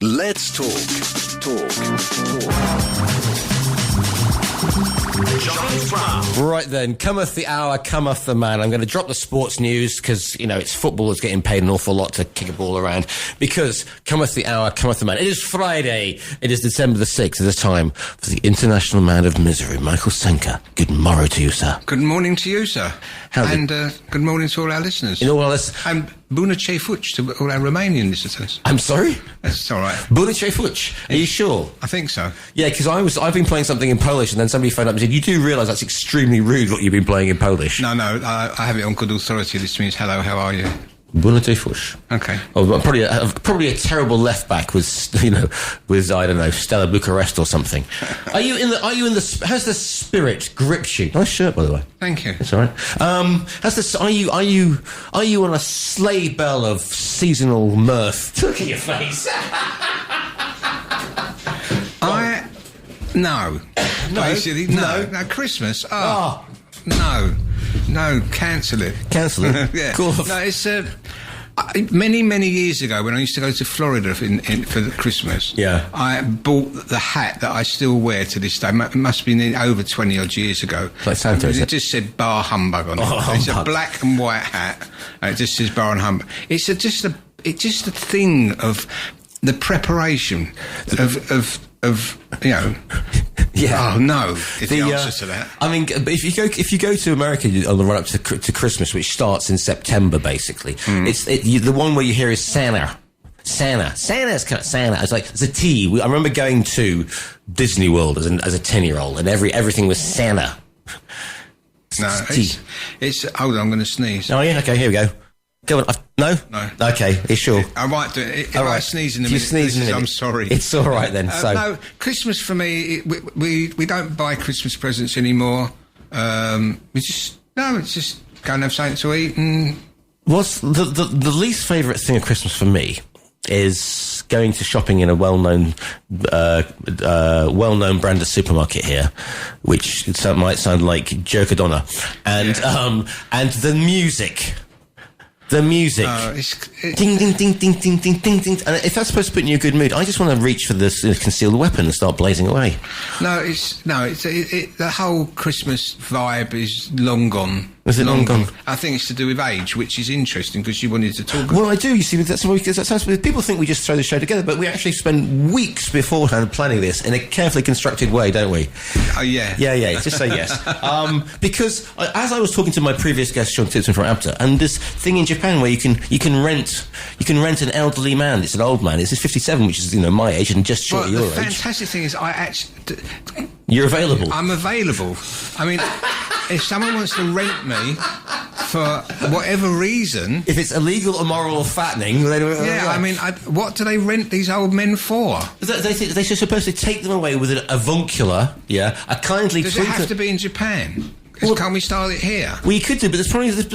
Let's talk. Giles Brown. Right then, cometh the hour, cometh the man. I'm going to drop the sports news because, you know, it's football that's getting paid an awful lot to kick a ball around. Because cometh the hour, cometh the man. It is Friday. It is December the 6th. It is time for the International Man of Misery, Michael Senker. Good morrow to you, sir. Good morning to you, sir. Howdy. And good morning to all our listeners. In all our listeners. And Bună ce fuci to all our Romanian listeners. I'm sorry? That's all right. Bună ce fuci. Are you sure? I think so. Yeah, because I've been playing something in Polish and then somebody phoned up and said, you do realise that's extremely rude what you've been playing in Polish. No, I have it on good authority. This means hello, how are you? Bună ce fuci. Okay. Oh, probably a terrible left back with I don't know, Stella Bucharest or something. Are you in the has the spirit gripped you? Nice shirt, by the way. Thank you. That's all right. Are you on a sleigh bell of seasonal mirth? Look at your face. No. Basically, no. Christmas. Oh. No, cancel it. Cancel it? Yeah. Cool. No, it's many years ago when I used to go to Florida for the Christmas. Yeah. I bought the hat that I still wear to this day. It must have been over 20 odd years ago. Like Santa, is it it? just said bar humbug on it. Oh, it's humbug. a black and white hat, and it just says bar and humbug. It's just a thing of the preparation of you know. Yeah. Oh no! Is the answer to that? I mean, if you go to America on the run up to Christmas, which starts in September, basically, the one where you hear is Santa. Santa's kind of Santa. It's like it's a T. I remember going to Disney World as a 10-year-old, and everything was Santa. No, it's. Hold on, I'm going to sneeze. Oh yeah, okay, here we go. Go on. No? Okay, you sure? I might do it. If all right. I sneeze in a If you minute, sneeze in a minute, I'm sorry. It's all right then. No, Christmas for me, we don't buy Christmas presents anymore. It's just go and have something to eat. And What's the least favourite thing of Christmas for me is going to shopping in a well-known brand of supermarket here, which might sound like Jerkadonna, and the music. The music. Ding, ding, ding, ding, ding, ding, ding, ding. And if that's supposed to put you in a good mood, I just want to reach for this concealed weapon and start blazing away. The whole Christmas vibe is long gone. Is it long gone? I think it's to do with age, which is interesting because you wanted to talk about. Well, I do. You see, people think we just throw the show together, but we actually spend weeks beforehand planning this in a carefully constructed way, don't we? Oh, yeah. Yeah. Just say yes. Because as I was talking to my previous guest, Sean Tipton from ABTA, and this thing in Japan where you can rent an elderly man. It's an old man. It's 57, which is my age and just short of your age. The fantastic thing is, You're available. I'm available. I mean, if someone wants to rent me for whatever reason, if it's illegal, immoral, or fattening, then I mean, what do they rent these old men for? They're supposed to take them away with an avuncular, a kindly. Does it have to be in Japan? Can't we start it here? Well, you could do, but there's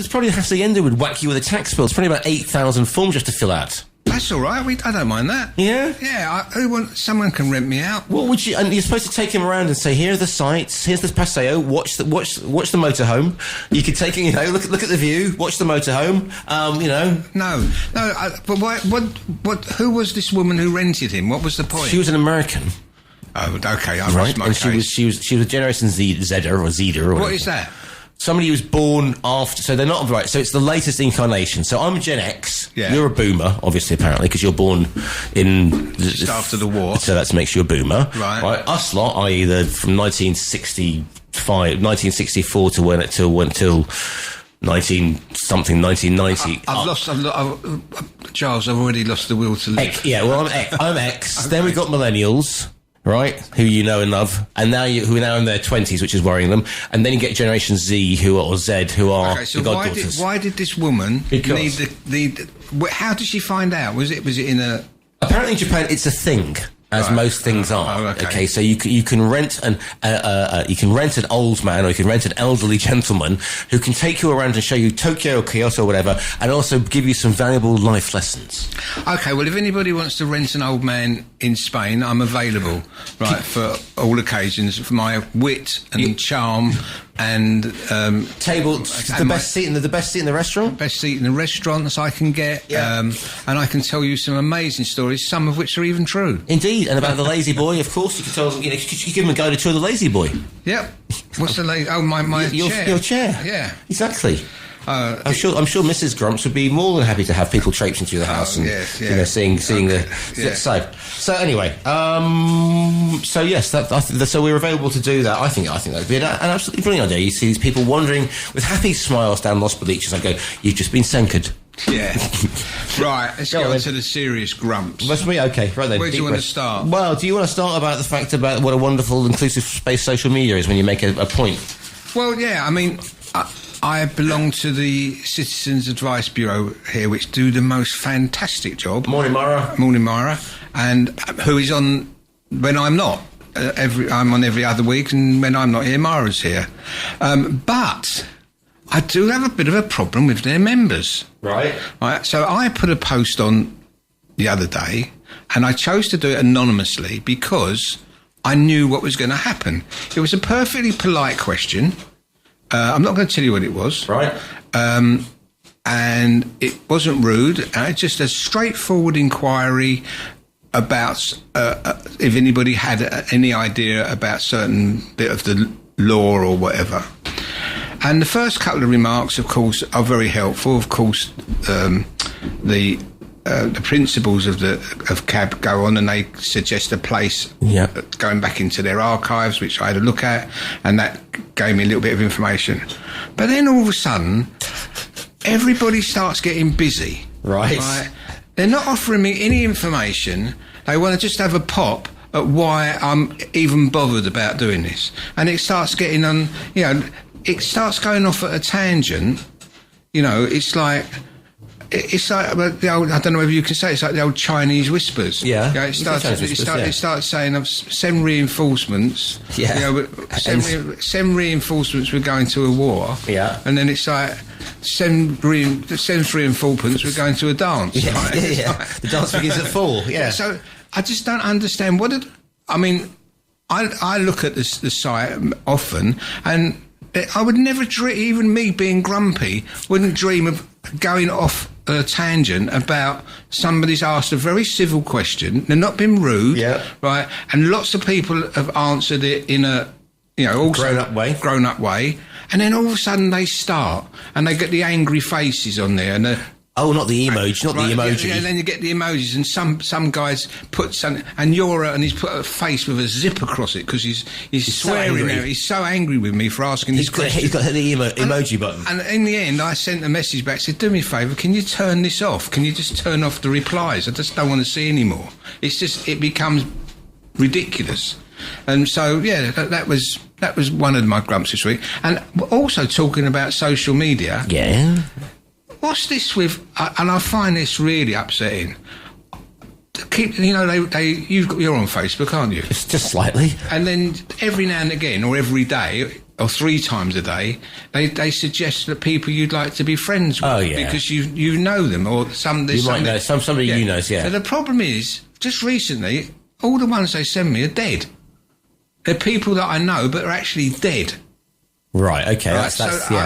probably has to end would whack you with a tax bill. It's probably about 8,000 forms you have to fill out. That's all right. I don't mind that. Yeah? Yeah, someone can rent me out. What would you... And you're supposed to take him around and say, here are the sights, here's the paseo, watch the motorhome. You could take him, look at the view, watch the motorhome, No, but who was this woman who rented him? What was the point? She was an American. Oh, okay, right, and she was a Generation Zeder. What is that? Somebody who was born after, so they're not right. So it's the latest incarnation. So I'm Gen X. Yeah. You're a boomer, obviously, apparently, because you're born in just after the war. So that makes you a boomer, right? Us lot, i.e., from 1964 to when till 1990. Giles, I've already lost the will to live. I'm X. Then we've got millennials. Right, who you know and love, and who are now in their 20s, which is worrying them, and then you get Generation Z, or Z, who are the goddaughters. Why did this woman need the? How did she find out? Was it in a? Apparently, in Japan, it's a thing. As most things are. Oh, okay, so you can rent an old man, or you can rent an elderly gentleman who can take you around and show you Tokyo or Kyoto or whatever, and also give you some valuable life lessons. Okay, well, if anybody wants to rent an old man in Spain, I'm available, right, for all occasions. For my wit and charm and table, the best seat in the restaurant. Best seat in the restaurants I can get, and I can tell you some amazing stories, some of which are even true. Indeed, and about the Lazy Boy, of course, you can tell them. You give them a go to tour the Lazy Boy. Yep. What's the lazy? Oh, my chair. Your chair. Yeah. Exactly. I'm sure Mrs. Grumps would be more than happy to have people traipsing through the house and seeing the side. So anyway, so yes, so we're available to do that. I think that would be an absolutely brilliant idea. You see these people wandering with happy smiles down Lost Beaches. I go, you've just been Senkered. Yeah. Right, let's go on to the serious grumps. That's me, okay. Right then. Where do you want to start? Well, do you want to start about the fact about what a wonderful, inclusive space social media is when you make a point? Well, yeah, I mean, I belong to the Citizens Advice Bureau here, which do the most fantastic job. Morning, Mara. Morning, Mara. And who is on when I'm not. I'm on every other week, and when I'm not here, Mara's here. But I do have a bit of a problem with their members. Right. So I put a post on the other day, and I chose to do it anonymously because I knew what was going to happen. It was a perfectly polite question. I'm not going to tell you what it was. Right. And it wasn't rude. It's just a straightforward inquiry about if anybody had any idea about certain bit of the law or whatever. And the first couple of remarks, of course, are very helpful. Of course, the principals of CAB go on and they suggest a place going back into their archives, which I had a look at, and that gave me a little bit of information. But then all of a sudden, everybody starts getting busy. Right. They're not offering me any information. They want to just have a pop at why I'm even bothered about doing this. And it starts getting on, it starts going off at a tangent. It's like the old, I don't know whether you can say it's like the old Chinese whispers. Yeah. It starts saying send reinforcements. Yeah. Send reinforcements. We're going to a war. Yeah. And then it's like send reinforcements. We're going to a dance. Yeah. Right? Yeah. The dance begins at 4. Yeah. So I just don't understand I look at the site often, and I would never dream, even me being grumpy, wouldn't dream of going off a tangent about somebody's asked a very civil question. They're not been rude, right? And lots of people have answered it in a, also grown up way. And then all of a sudden they start and they get the angry faces on there and the. Oh, not the emoji, the emoji. Yeah, and then you get the emojis, and some guys put something, and he's put a face with a zip across it because he's swearing now. He's so angry with me for asking this question. He's got the emoji button. And in the end, I sent a message back, said, "Do me a favour, can you turn this off? Can you just turn off the replies? I just don't want to see anymore. It becomes ridiculous." And so, that was one of my grumps this week. And also talking about social media. Yeah. What's this with? And I find this really upsetting. You're on Facebook, aren't you? Just slightly. And then every now and again, or every day, or 3 times a day, they suggest that people you'd like to be friends with. Oh, yeah. Because you know them, or somebody you know. Somebody you know. Yeah. So the problem is, just recently, all the ones they send me are dead. They're people that I know, but are actually dead. Right, okay. Right,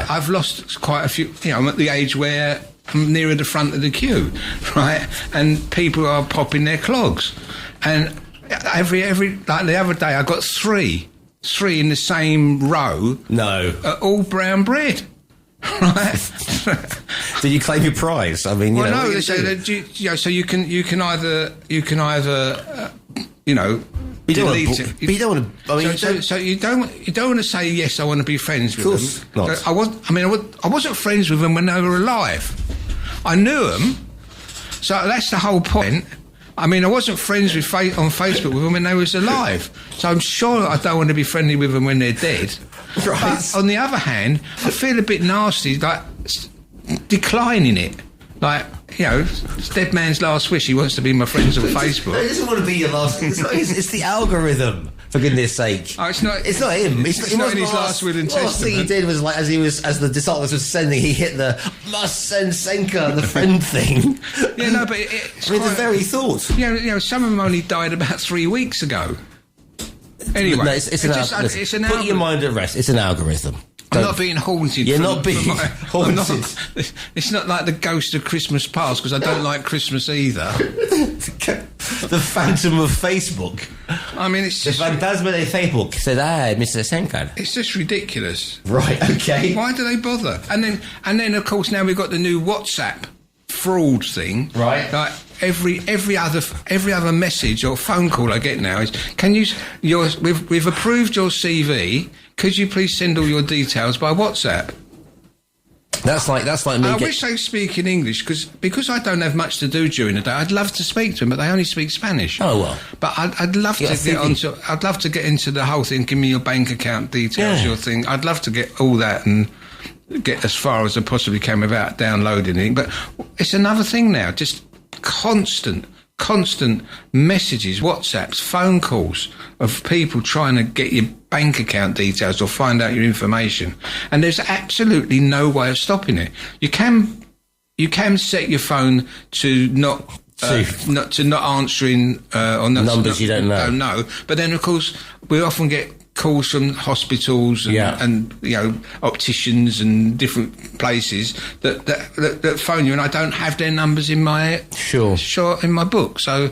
I've lost quite a few. I'm at the age where I'm nearer the front of the queue, right? And people are popping their clogs. And every like the other day, I got three in the same row. No. All brown bread. Right? Did you claim your prize? I mean, no. So you can either you don't want to. You don't want to. I mean, so you don't want to say yes. I want to be friends with them. Of course not. I wasn't friends with them when they were alive. I knew them, so that's the whole point. I mean, I wasn't friends on Facebook with them when they was alive. So I'm sure I don't want to be friendly with them when they're dead. Right. But on the other hand, I feel a bit nasty, like declining it. Like, it's dead man's last wish. He wants to be my friends on Facebook. He doesn't want to be your last. It's the algorithm, for goodness sake. Oh, it's not him. It's not in his last will and testament. Last thing he did was as the disciples were sending, he hit the must send Senker, the friend thing. Yeah, no, but it's with the very thought. Some of them only died about 3 weeks ago. Anyway, put your mind at rest. It's an algorithm. I'm not being haunted. You're not being haunted. It's not like the ghost of Christmas past, because I don't like Christmas either. The phantom of Facebook. I mean, it's just... The phantasma de Facebook said, Mr. Senker. It's just ridiculous. Right, okay. Why do they bother? And then, of course, now we've got the new WhatsApp fraud thing. Right. Like, every other message or phone call I get now is, we've approved your CV. Could you please send all your details by WhatsApp? That's like me. I wish they speak in English, because I don't have much to do during the day. I'd love to speak to them, but they only speak Spanish. Oh well. But I'd love to get onto. I'd love to get into the whole thing. Give me your bank account details, your thing. I'd love to get all that and get as far as I possibly can without downloading it. But it's another thing now. Just constant messages, WhatsApps, phone calls of people trying to get your bank account details or find out your information, and there's absolutely no way of stopping it. You can set your phone to not answering or not, numbers you don't know. But then of course we often get calls from hospitals and opticians and different places that phone you, and I don't have their numbers in my in my book. So,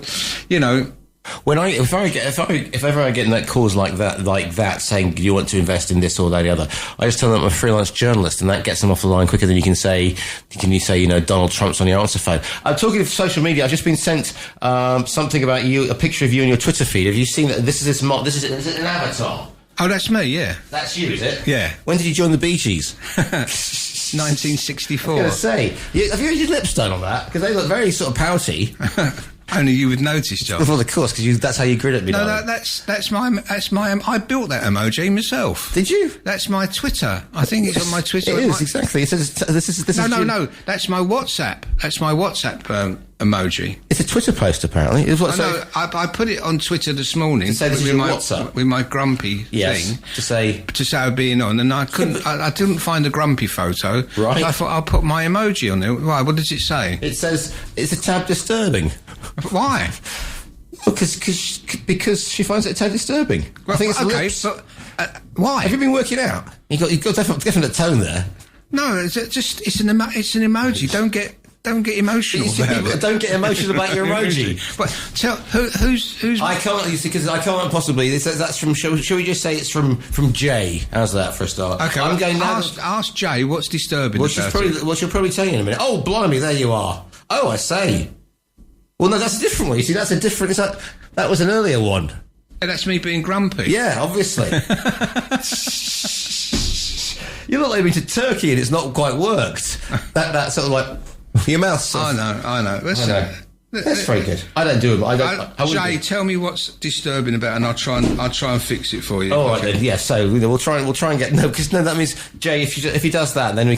if ever I get in that calls like that saying you want to invest in this or that or the other, I just tell them I'm a freelance journalist, and that gets them off the line quicker than you can say Donald Trump's on your answer phone. I'm talking of social media. I've just been sent something about you, a picture of you in your Twitter feed. Have you seen that? Is it an avatar? Oh, that's me, yeah. That's you, is it? Yeah. When did you join the Bee Gees? 1964. I was going to say, have you used lips done on that? Because they look very sort of pouty. Only you would notice, John. Well, of course, because that's how you grid at me. No, that's my. I built that emoji myself. Did you? That's my Twitter. I think it's on my Twitter. It is exactly. It says this is. No. That's my WhatsApp. That's my WhatsApp emoji. It's a Twitter post, apparently. I put it on Twitter this morning to say this is my WhatsApp with my grumpy thing to say I've been on, and I couldn't. I didn't find a grumpy photo. Right. So I thought I'll put my emoji on there. Why? What does it say? It says it's a tad disturbing. Why? Well, because she finds it a tad disturbing. Well, I think it's lips. But why? Have you been working out? You've got definite tone there. No, it's an emoji. Don't get emotional. Don't get emotional about your emoji. But tell who's. I can't, because I can't possibly. That's from. Shall we just say it's from Jay? How's that for a start? Okay, I'm going now. Ask Jay what's disturbing. She'll probably tell you in a minute. Oh, blimey, there you are. Oh, I say. Well, no, that's a different one. You see, that's a different. That was an earlier one. And that's me being grumpy. Yeah, obviously. You look like you've been to Turkey and it's not quite worked. That sort of like your mouth. I know. That's very good. I don't do it. Jay, tell me what's disturbing about it, and I'll try and fix it for you. All right, then. Yeah. So we'll try and get because that means Jay. If he does that, then we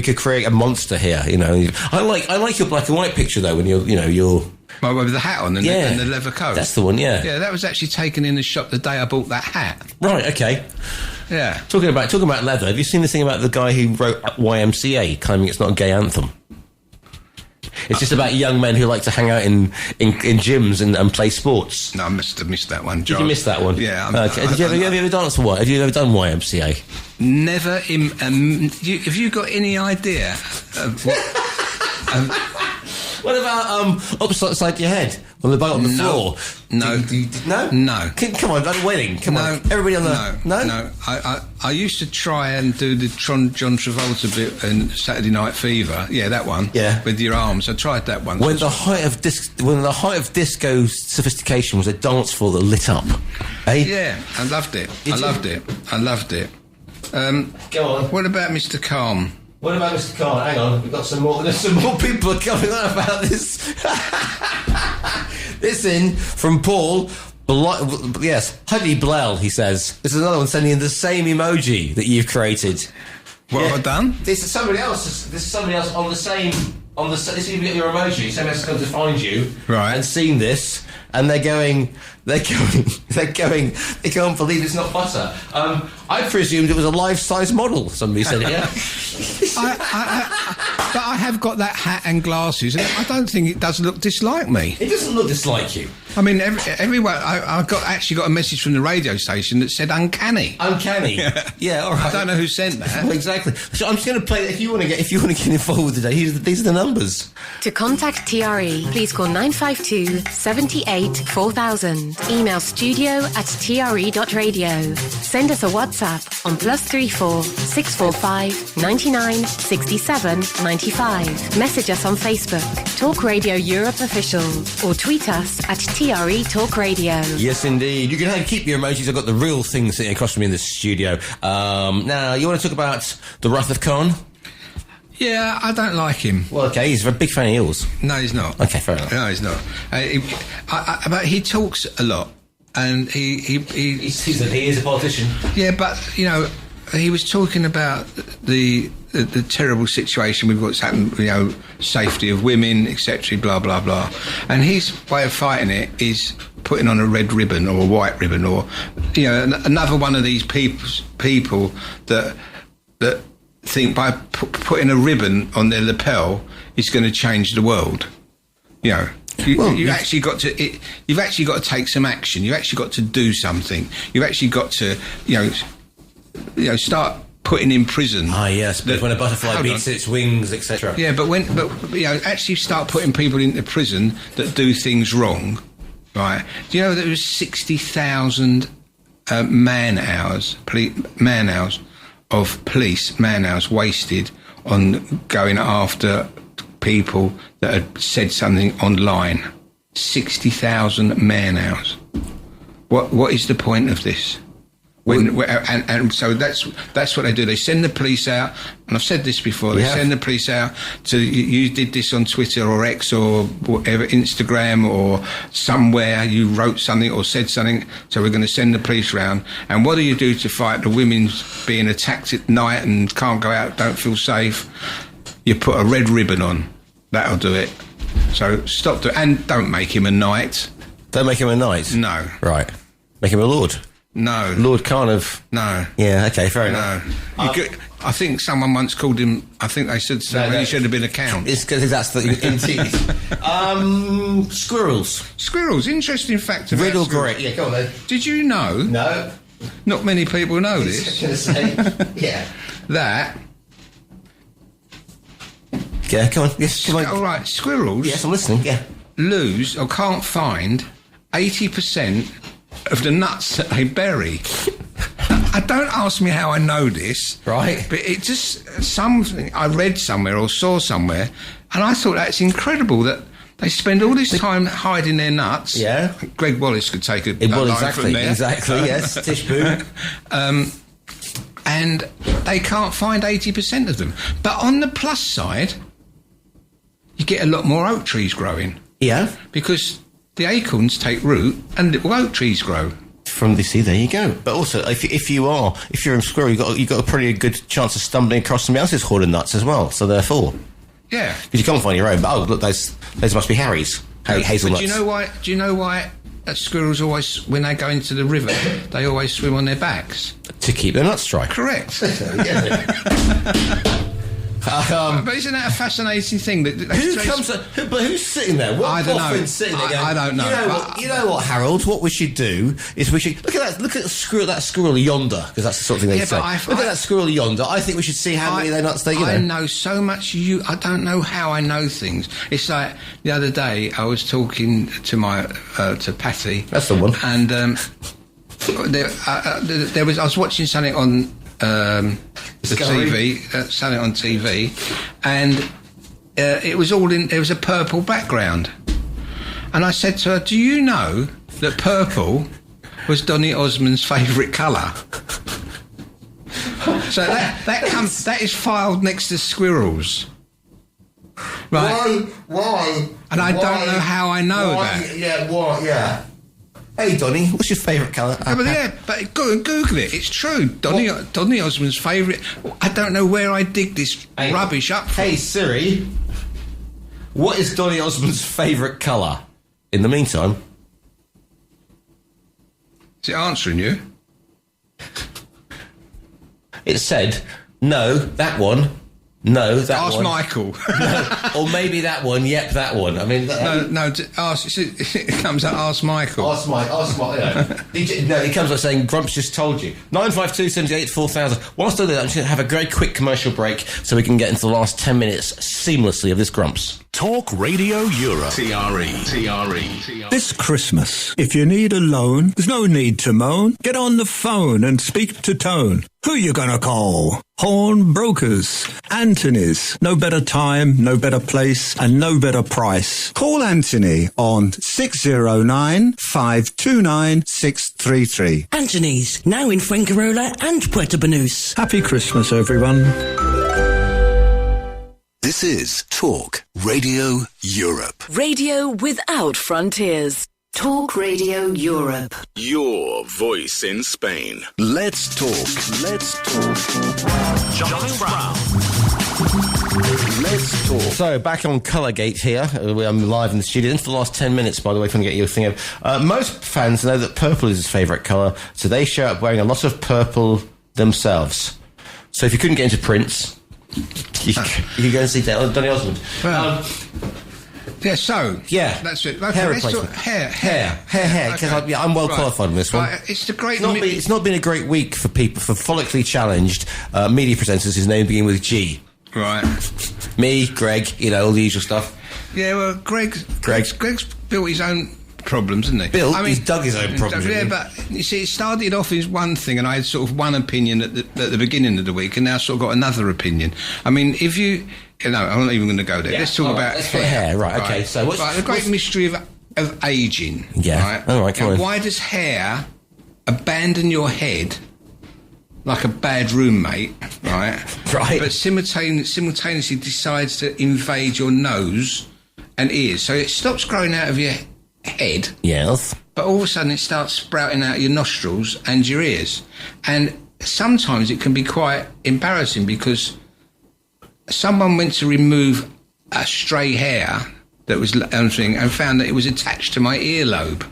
could create a monster here. I like your black and white picture though when you're. With the hat on and the leather coat. That's the one. Yeah. Yeah, that was actually taken in the shop the day I bought that hat. Right. Okay. Yeah. Talking about leather. Have you seen the thing about the guy who wrote YMCA claiming it's not a gay anthem? It's just about young men who like to hang out in gyms and play sports. No, I must have missed that one, John. Did you miss that one? Yeah. Okay. Have you ever danced for Have you ever done YMCA? Never. Have you got any idea of what... What about upside your head on the floor? No. No? No. Come on, I'm winning. Come on. Everybody on the... No. I used to try and do the John Travolta bit in Saturday Night Fever. Yeah, that one. Yeah. With your arms. I tried that one. When the height of disco sophistication was a dance floor that lit up. Eh? Yeah, I loved it. I loved it. Go on. What about Mr. Calm? What about Mr. Khan? Hang on, we've got some more. There's some more people coming on about this. This in from Paul. Yes, Huddy Blell. He says this is another one sending in the same emoji that you've created. What have I done? This is somebody else. This is somebody else on the same. This is your emoji. Somebody else has come to find you, right? And seen this, and they can't believe it's not butter. I presumed it was a life-size model. Somebody said, yeah. But I have got that hat and glasses, and I don't think it does look dislike me. It doesn't look dislike you. I mean, everyone. I actually got a message from the radio station that said uncanny. Uncanny. Yeah, all right. I don't know who sent that. Well, exactly. So I'm just going to play. If you want to get involved today, these are the numbers. To contact TRE, please call 952 78 4000. Email studio@tre.radio. Send us a WhatsApp on +34 645 99 67 95. Message us on Facebook, Talk Radio Europe Official, or tweet us at TRE Talk Radio. Yes, indeed. You can keep your emojis. I've got the real thing sitting across from me in the studio. Now, you want to talk about the Wrath of Khan? Yeah, I don't like him. Well, okay, he's a big fan of yours. No, he's not. Okay, fair enough. No, he's not. But he talks a lot, and he is a politician. Yeah, but he was talking about the terrible situation with what's happened, safety of women, etc., blah blah blah. And his way of fighting it is putting on a red ribbon or a white ribbon, or another one of these people that think by putting a ribbon on their lapel is going to change the world. You've actually got to take some action. You've actually got to do something. You've actually got to start putting in prison. Ah, yes, but when a butterfly beats its wings, etc. Yeah, but actually start putting people into prison that do things wrong, right? Do you know there was 60,000 man-hours of police man-hours wasted on going after people that had said something online? 60,000 man-hours. What is the point of this? And so that's what they do. They send the police out, and I've said this before. They send the police out to. You did this on Twitter or X or whatever, Instagram or somewhere. You wrote something or said something. So we're going to send the police round. And what do you do to fight the women being attacked at night and can't go out, don't feel safe? You put a red ribbon on. That'll do it. So stop doing, and don't make him a knight. Don't make him a knight. No. Right. Make him a lord. No. Lord Khan of... No. Yeah, okay, fair enough. No. I think someone once called him... I think they said he should have been a count. It's because that's the... Indeed. Squirrels. Squirrels. Interesting fact about Riddle squirrels. great. Yeah, go on then. Did you know... No. Not many people know this. I was going to say... Yeah. That... Yeah, come on. Yes, come on. All right, squirrels... Yes, I'm listening, yeah. Lose or can't find 80% of the nuts that they bury. Don't ask me how I know this. Right. But it just something I read somewhere or saw somewhere, and I thought that's incredible that they spend all this time hiding their nuts. Yeah. Greg Wallace could take a line from there. Exactly, yes. Tish Boone. And they can't find 80% of them. But on the plus side, you get a lot more oak trees growing. Yeah. Because the acorns take root and little oak trees grow. From the sea, there you go. But also, if you're in squirrel, you've got a pretty good chance of stumbling across somebody else's hoard of nuts as well. So therefore, yeah, because you can't find your own. But look, those must be Harry's hazelnuts. But do you know why squirrels always, when they go into the river, they always swim on their backs to keep their nuts dry? Correct. But isn't that a fascinating thing? But who's sitting there? What I don't know. Sitting there I don't know. You know what, Harold? What we should do is look at that squirrel yonder, because that's the sort of thing they say. Look at that squirrel yonder. I think we should see how many of their nuts they. I know so much. I don't know how I know things. It's like the other day I was talking to to Patty. That's the one. And I was watching something on. The TV, something on TV, and it was all in. There was a purple background, and I said to her, "Do you know that purple was Donny Osmond's favourite colour?" So that is filed next to squirrels, right? Why? And I don't know how I know that. Yeah. What? Yeah. Hey, Donny, what's your favourite colour? But go and Google it. It's true. Donny Osmond's favourite. I don't know where I dig this rubbish up from. Hey, Siri, what is Donny Osmond's favourite colour? In the meantime... Is it answering you? It said, no, that one No, that Ask one. Michael. No, or maybe that one. Yep, that one. I mean, It comes out. Ask Michael. Ask Mike. He comes up saying, Grumps just told you. 952 78 4000. Whilst I do that, I'm just going to have a very quick commercial break so we can get into the last 10 minutes seamlessly of this Grumps. Talk Radio Europe. TRE. This Christmas, if you need a loan, there's no need to moan. Get on the phone and speak to Tone. Who you gonna call? Horn Brokers. Anthony's. No better time, no better place, and no better price. Call Anthony on 609 529 633. Anthony's, now in Fuengirola and Puerto Banús. Happy Christmas, everyone. This is Talk Radio Europe. Radio without frontiers. Talk Radio Europe. Your voice in Spain. Let's talk. Johnny Brown. Let's talk. So, back on Colourgate here. I'm live in the studio. For the last 10 minutes, by the way, if I can get your thing up. Most fans know that purple is his favourite colour, so they show up wearing a lot of purple themselves. So, if you couldn't get into Prince, you could go and see Donny Osmond. Well, yeah, that's it. Okay, hair replacement. Hair. Okay. I'm well qualified on this one. Right, It's not been a great week for people, for follically challenged media presenters whose name begin with G. Right. Me, Greg, all the usual stuff. Yeah, well, Greg's built his own problems, hasn't he? He's dug his own problems. Yeah, but you see, it started off as one thing, and I had sort of one opinion at the beginning of the week, and now I've sort of got another opinion. I mean, if you... No, I'm not even going to go there. Yeah. Let's talk about hair. Right, okay. So the great mystery of ageing. Yeah. Right? All right, come on. Why does hair abandon your head like a bad roommate, right? Right. But simultaneously decides to invade your nose and ears. So it stops growing out of your head. Yes. But all of a sudden it starts sprouting out your nostrils and your ears. And sometimes it can be quite embarrassing because someone went to remove a stray hair that was and found that it was attached to my earlobe.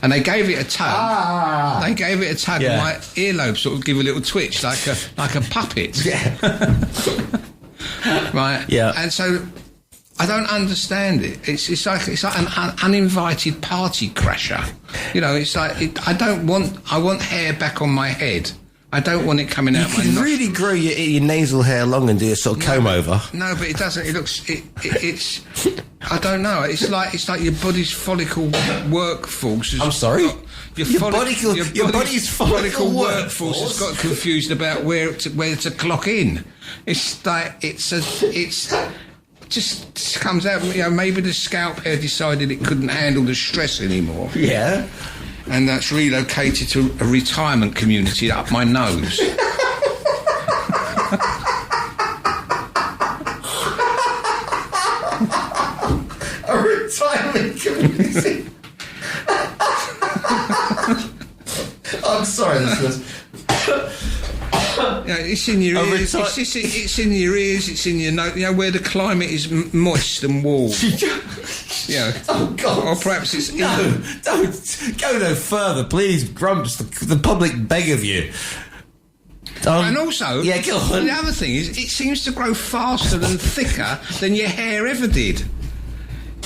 And they gave it a tug. They gave it a tug, and my earlobe sort of gave a little twitch, like a puppet. Yeah. Right. Yeah. And so I don't understand it. It's like an uninvited party crasher. It's like I want hair back on my head. I don't want it coming out my nostrils. You can really grow your nasal hair long and do a sort of comb over. No, but it doesn't. It looks. It's. I don't know. It's like your body's follicle workforce. I'm sorry. Your body's follicle workforce has got confused about where to clock in. It's like it's just comes out. Maybe the scalp hair decided it couldn't handle the stress anymore. Yeah. And that's relocated to a retirement community up my nose. A retirement community? I'm sorry, listeners. It's in your ears. It's in your ears. It's in your nose. Where the climate is moist and warm. Oh God! Or perhaps it's don't go no further, please, Grumps. The public beg of you. And also, go on. The other thing is, it seems to grow faster and thicker than your hair ever did.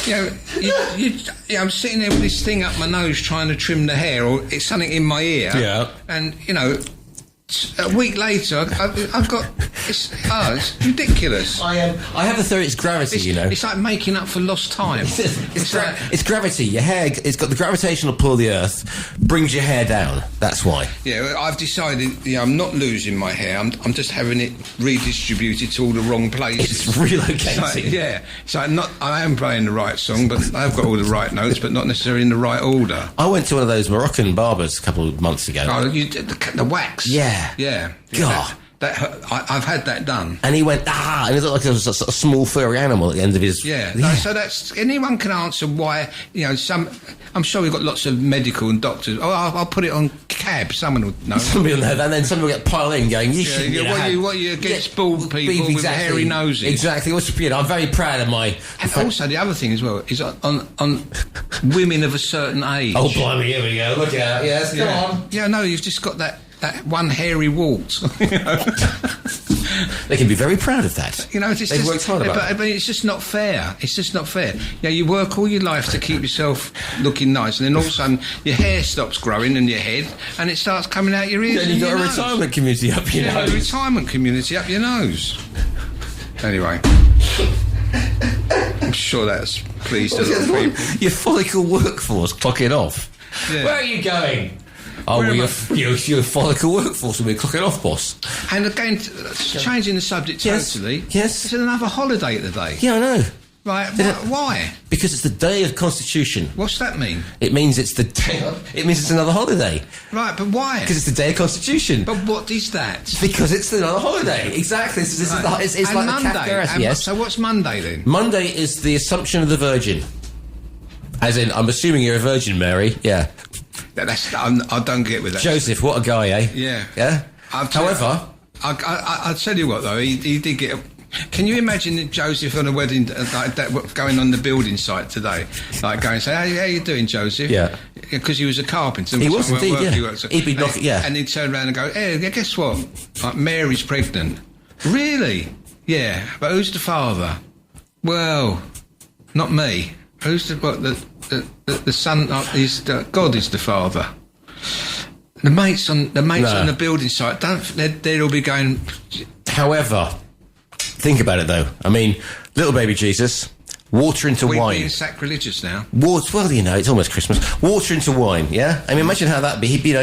I'm sitting there with this thing up my nose trying to trim the hair, or it's something in my ear. Yeah. And a week later, I've got. It's ridiculous. I have a theory. It's gravity. It's like making up for lost time. It's gravity. Your hair. It's got the gravitational pull of the Earth. Brings your hair down. That's why. Yeah, I've decided. I'm not losing my hair. I'm just having it redistributed to all the wrong places. It's relocating. I am playing the right song, but I've got all the right notes, but not necessarily in the right order. I went to one of those Moroccan barbers a couple of months ago. Oh, you did the wax. Yeah. God. I've had that done. And he went, and it looked like there was a sort of small furry animal at the end of his... Yeah. No, so that's... Anyone can answer why, I'm sure we've got lots of medical and doctors. Oh, I'll put it on cab. Someone will know. Somebody will know, and then somebody will get piled in going, what are you against bald people with hairy noses? Exactly. I'm very proud of my... And also, the other thing as well is on women of a certain age. Oh, blimey, here we go. Look out. Yes, go on. Yeah, no, you've just got that one hairy wart. They can be very proud of that. You know, They've worked hard about it. But it's just not fair. It's just not fair. Yeah, you work all your life to keep yourself looking nice, and then all of a sudden your hair stops growing in your head, and it starts coming out your ears. And you've got a retirement community up your nose. A retirement community up your nose. Anyway, I'm sure that's pleased a lot of people. Your follicle workforce clocking off. Yeah. Where are you going? Oh, well, your follicle workforce will be clocking off, boss. And again, changing the subject totally. Yes. It's another holiday today. Yeah, I know. Right, why? Because it's the day of Constitution. What's that mean? It means it's the day. It means it's another holiday. Right, but why? Because it's the day of Constitution. But what is that? Because it's another holiday. Exactly. It's like Monday. the Kafka. Yes. So what's Monday then? Monday is the Assumption of the Virgin. As in, I'm assuming you're a virgin, Mary. Yeah. I don't get with that. Joseph, what a guy, eh? Yeah. Yeah? However, I'll tell you what, though, he did get... Can you imagine Joseph on a wedding like that, going on the building site today? Like going and say, how you doing, Joseph? Yeah. Because he was a carpenter. He was indeed, yeah. He'd be knocking, yeah. And he'd turn around and go, hey, guess what? Like, Mary's pregnant. Really? Yeah. But who's the father? Well, not me. Who's the son? God is the father. The mates on the building site they'd all be going. However, think about it though. I mean, little baby Jesus, water into wine. We're being sacrilegious now. Well, you know, it's almost Christmas. Water into wine, yeah. I mean, imagine how that'd be. He'd be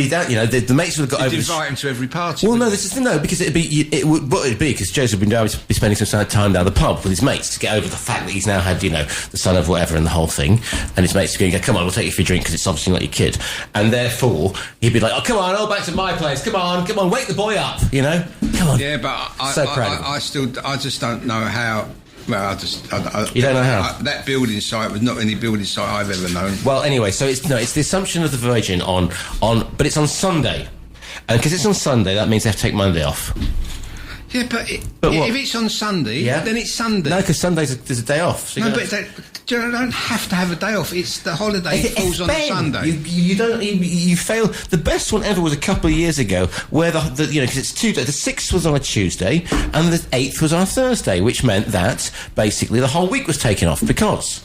down. You know, the mates would have got over. Invite him to every party. Well, no, because it'd be what it'd be because Joseph would be spending some time down the pub with his mates to get over the fact that he's now had, you know, the son of whatever and the whole thing, and his mates are going to go, come on, we'll take you for a drink because it's obviously not your kid, and therefore he'd be like, oh, come on, all back to my place, come on, wake the boy up, you know, come on. Yeah, but I just don't know how. Well, you don't know how? That building site was not any building site I've ever known. Well, anyway, so it's the Assumption of the Virgin but it's on Sunday, and because it's on Sunday, that means they have to take Monday off. Yeah, but if it's on Sunday, then it's Sunday. No, because Sundays there's a day off. So you don't have to have a day off. It's the holiday falls on a Sunday. You don't. You fail. The best one ever was a couple of years ago, where the you know, because it's 2 days. The 6th was on a Tuesday, and the 8th was on a Thursday, which meant that basically the whole week was taken off because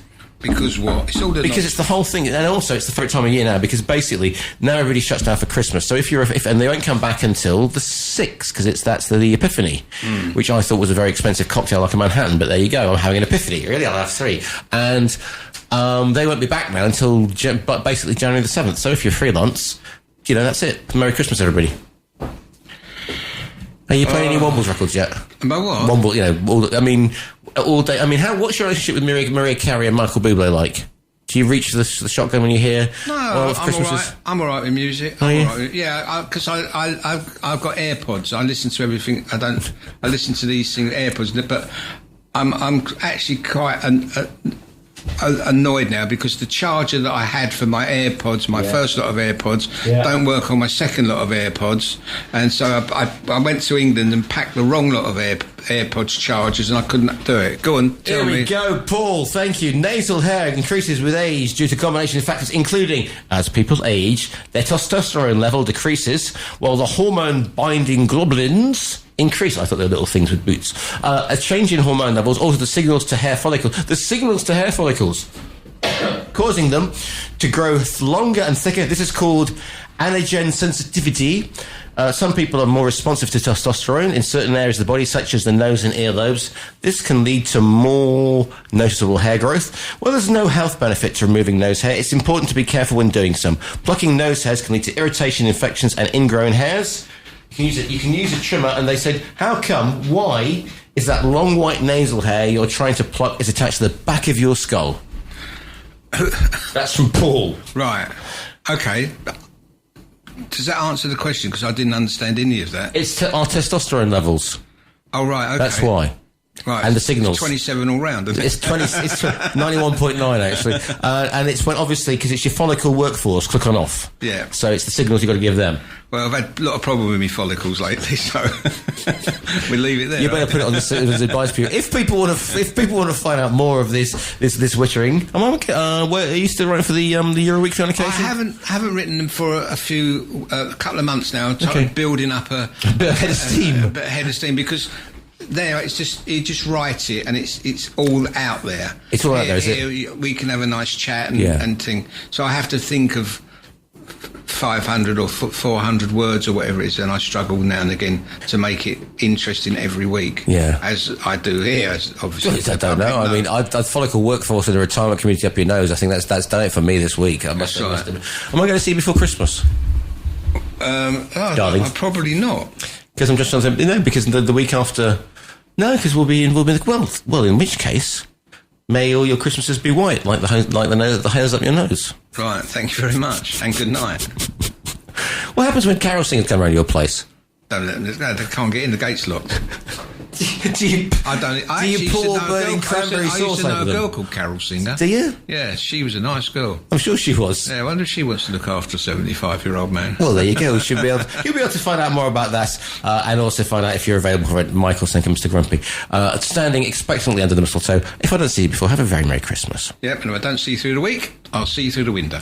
what? It's all because it's the whole thing, and also it's the third time of year now. Because basically now everybody shuts down for Christmas. So and they won't come back until the 6th because that's the Epiphany, which I thought was a very expensive cocktail like a Manhattan. But there you go, I'm having an Epiphany. Really, I'll have 3, and they won't be back now until basically January the 7th. So if you're freelance, you know that's it. Merry Christmas, everybody. Are you playing any Wombles records yet? About what? Womble, you know, all day. I mean, what's your relationship with Mariah Carey and Michael Bublé like? Do you reach the shotgun when you hear? No, I'm all right. I'm all right with music. Because I've got AirPods. I listen to everything. I listen to these things, AirPods. But I'm actually quite annoyed now because the charger that I had for my AirPods, my first lot of AirPods, don't work on my second lot of AirPods, and so I went to England and packed the wrong lot of AirPods chargers, and I couldn't do it. Go on, tell me. Here we go, Paul. Thank you. Nasal hair increases with age due to a combination of factors, including, as people age, their testosterone level decreases, while the hormone-binding globulins increase. I thought they were little things with boots. A change in hormone levels alter the signals to hair follicles. The signals to hair follicles, causing them to grow longer and thicker. This is called anagen sensitivity. Some people are more responsive to testosterone in certain areas of the body, such as the nose and earlobes. This can lead to more noticeable hair growth. Well, there's no health benefit to removing nose hair. It's important to be careful when doing so. Plucking nose hairs can lead to irritation, infections, and ingrown hairs. You can use a trimmer, and they said, how come? Why is that long white nasal hair you're trying to pluck is attached to the back of your skull? That's from Paul. Right. Okay. Does that answer the question? Because I didn't understand any of that. It's our testosterone levels. Oh, right, okay. That's why. Right. And the signals. It's 27 all round, isn't it? It's 91.9 actually. And it's when, obviously, because it's your follicle workforce, click on off. Yeah. So it's the signals you've got to give them. Well, I've had a lot of problem with my follicles lately, so we'll leave it there. You better put it on the advice for you. If people want to find out more of this wittering, are you still writing for the Euroweekly on occasion? I haven't written them for a couple of months now. Okay. Building up a bit ahead of steam. A bit ahead of steam because. There, it's just you just write it, and it's all out there. It's all out there, is it? We can have a nice chat and thing. So I have to think of 500 or 400 words or whatever it is, and I struggle now and again to make it interesting every week. Yeah, as I do here. Obviously, I don't know. I mean, I've follicle workforce in the retirement community up your nose. I think that's done it for me this week. Am I going to see you before Christmas? Darling, probably not. Because I'm just trying to think, because the week after. No, because we'll be in well, in which case, may all your Christmases be white, like the hairs up your nose. Right, thank you very much, and good night. What happens when carol singers come around your place? Don't let them, no, they can't get in, the gate's locked. do you pour burning cranberry sauce over them? I used to know a girl called Carol Singer. Do you? Yeah, she was a nice girl. I'm sure she was. Yeah, I wonder if she wants to look after a 75-year-old man. Well, there you go. You'll be able to find out more about that, and also find out if you're available for it. Michael Senker, Mr. Grumpy, standing expectantly under the mistletoe. If I don't see you before, have a very Merry Christmas. Yep, and if I don't see you through the week, I'll see you through the window.